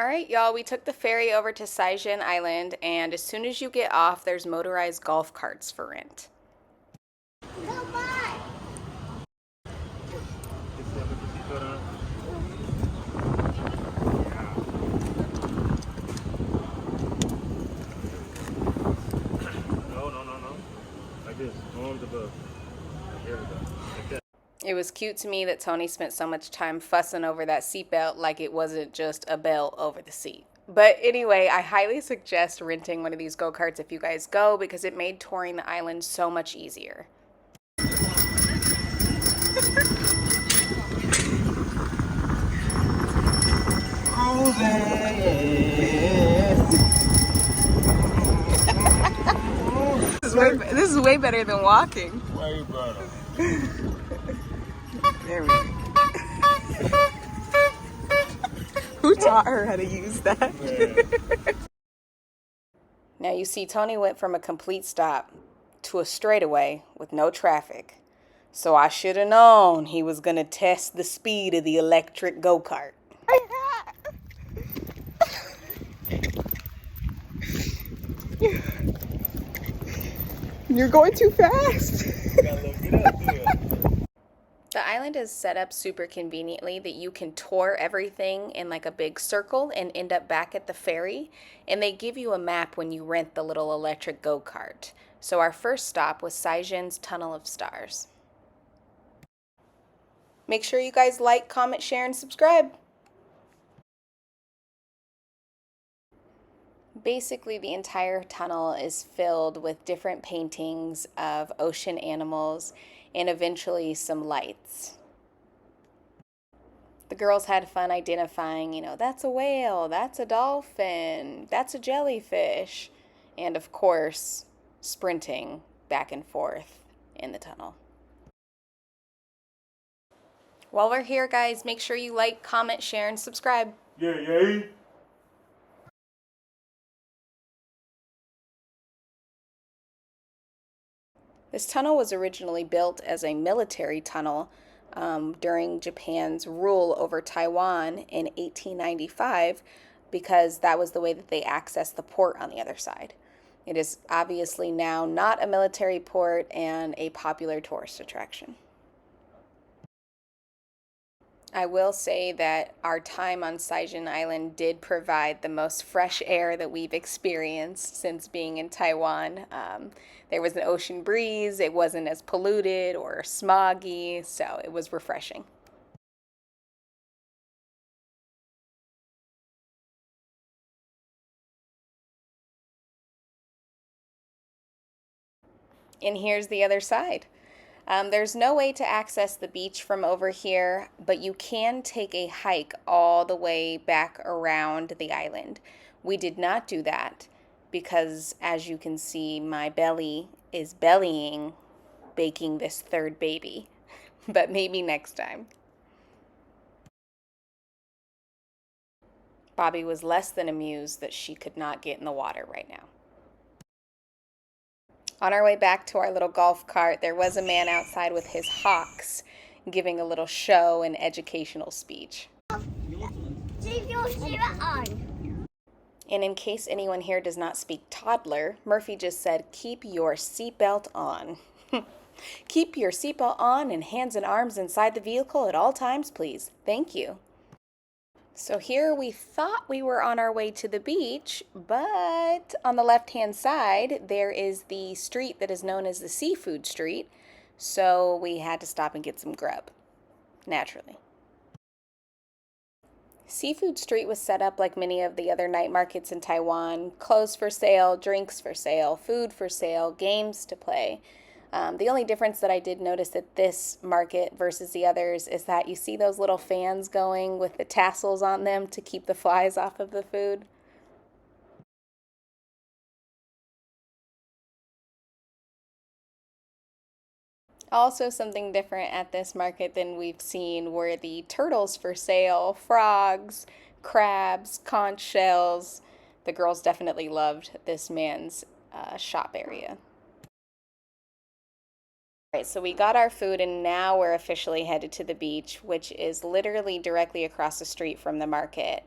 All right, y'all, we took the ferry over to Cijin Island, and as soon as you get off, there's motorized golf carts for rent. No. Like this, arms above. Here we go. Like that. It was cute to me that Tony spent so much time fussing over that seatbelt like it wasn't just a belt over the seat. But anyway, I highly suggest renting one of these go-karts if you guys go because it made touring the island so much easier. This is way better than walking. Way better. There we go. Who taught her how to use that? Yeah. Now you see, Tony went from a complete stop to a straightaway with no traffic. So I should have known he was going to test the speed of the electric go-kart. You're going too fast. The island is set up super conveniently that you can tour everything in like a big circle and end up back at the ferry. And they give you a map when you rent the little electric go-kart. So our first stop was Cijin's Tunnel of Stars. Make sure you guys like, comment, share, and subscribe. Basically, the entire tunnel is filled with different paintings of ocean animals and eventually some lights. The girls had fun identifying, that's a whale, that's a dolphin, that's a jellyfish, and of course, sprinting back and forth in the tunnel. While we're here, guys, make sure you like, comment, share, and subscribe. Yeah. This tunnel was originally built as a military tunnel during Japan's rule over Taiwan in 1895 because that was the way that they accessed the port on the other side. It is obviously now not a military port and a popular tourist attraction. I will say that our time on Cijin Island did provide the most fresh air that we've experienced since being in Taiwan. There was an ocean breeze, it wasn't as polluted or smoggy, so it was refreshing. And here's the other side. There's no way to access the beach from over here, but you can take a hike all the way back around the island. We did not do that because, as you can see, my belly is bellying, baking this third baby. But maybe next time. Bobby was less than amused that she could not get in the water right now. On our way back to our little golf cart, there was a man outside with his hawks giving a little show and educational speech. And in case anyone here does not speak toddler, Murphy just said, keep your seatbelt on. Keep your seatbelt on and hands and arms inside the vehicle at all times, please. Thank you. So here we thought we were on our way to the beach, but on the left-hand side, there is the street that is known as the Seafood Street. So we had to stop and get some grub, naturally. Seafood Street was set up like many of the other night markets in Taiwan. Clothes for sale, drinks for sale, food for sale, games to play. The only difference that I did notice at this market versus the others is that you see those little fans going with the tassels on them to keep the flies off of the food. Also, something different at this market than we've seen were the turtles for sale, frogs, crabs, conch shells. The girls definitely loved this man's shop area. Alright, so we got our food and now we're officially headed to the beach, which is literally directly across the street from the market.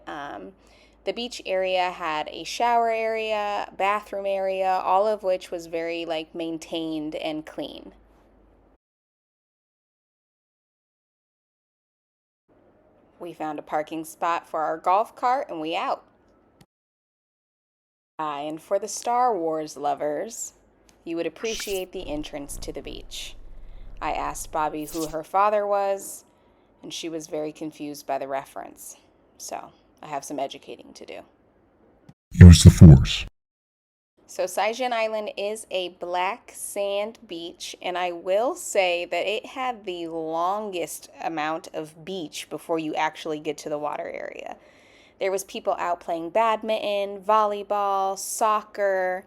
The beach area had a shower area, bathroom area, all of which was very maintained and clean. We found a parking spot for our golf cart and we out. And for the Star Wars lovers, you would appreciate the entrance to the beach. I asked Bobby who her father was, and she was very confused by the reference. So I have some educating to do. Use the force. So Cijin Island is a black sand beach, and I will say that it had the longest amount of beach before you actually get to the water area. There was people out playing badminton, volleyball, soccer.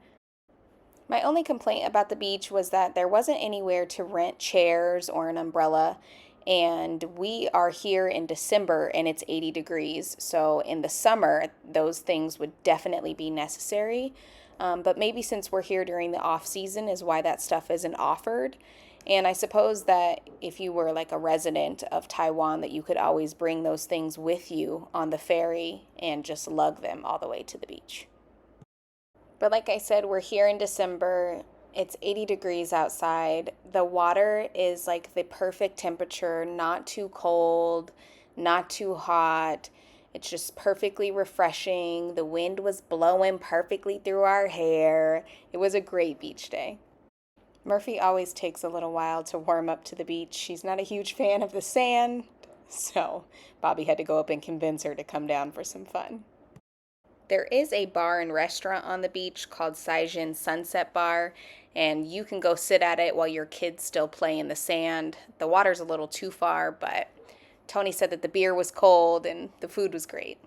My only complaint about the beach was that there wasn't anywhere to rent chairs or an umbrella, and we are here in December and it's 80 degrees, so in the summer those things would definitely be necessary. But maybe since we're here during the off season is why that stuff isn't offered. And I suppose that if you were like a resident of Taiwan, that you could always bring those things with you on the ferry and just lug them all the way to the beach. But like I said, we're here in December. It's 80 degrees outside. The water is like the perfect temperature, not too cold, not too hot. It's just perfectly refreshing. The wind was blowing perfectly through our hair. It was a great beach day. Murphy always takes a little while to warm up to the beach. She's not a huge fan of the sand, so Bobby had to go up and convince her to come down for some fun. There is a bar and restaurant on the beach called Cijin Sunset Bar, and you can go sit at it while your kids still play in the sand. The water's a little too far, but Tony said that the beer was cold and the food was great.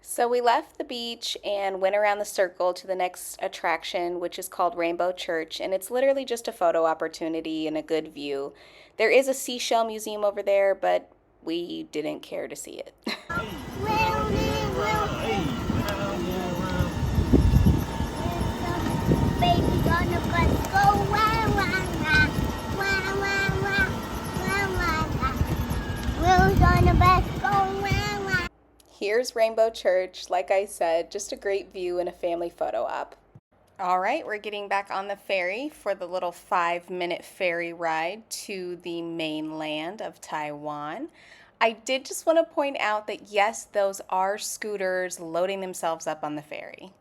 So we left the beach and went around the circle to the next attraction, which is called Rainbow Church, and it's literally just a photo opportunity and a good view. There is a seashell museum over there, but we didn't care to see it. Here's Rainbow Church. Like I said, just a great view and a family photo op. All right, we're getting back on the ferry for the little 5-minute ferry ride to the mainland of Taiwan. I did just want to point out that yes, those are scooters loading themselves up on the ferry.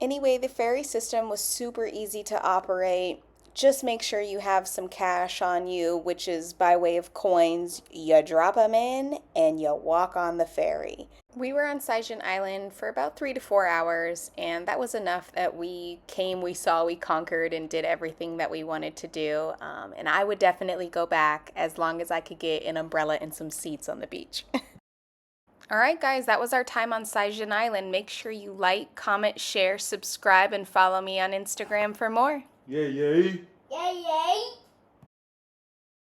Anyway, the ferry system was super easy to operate. Just make sure you have some cash on you, which is by way of coins. You drop them in and you walk on the ferry. We were on Cijin Island for about 3 to 4 hours, and that was enough that we came, we saw, we conquered, and did everything that we wanted to do. And I would definitely go back as long as I could get an umbrella and some seats on the beach. All right, guys, that was our time on Cijin Island. Make sure you like, comment, share, subscribe, and follow me on Instagram for more. Yay, yay. Yay, yay.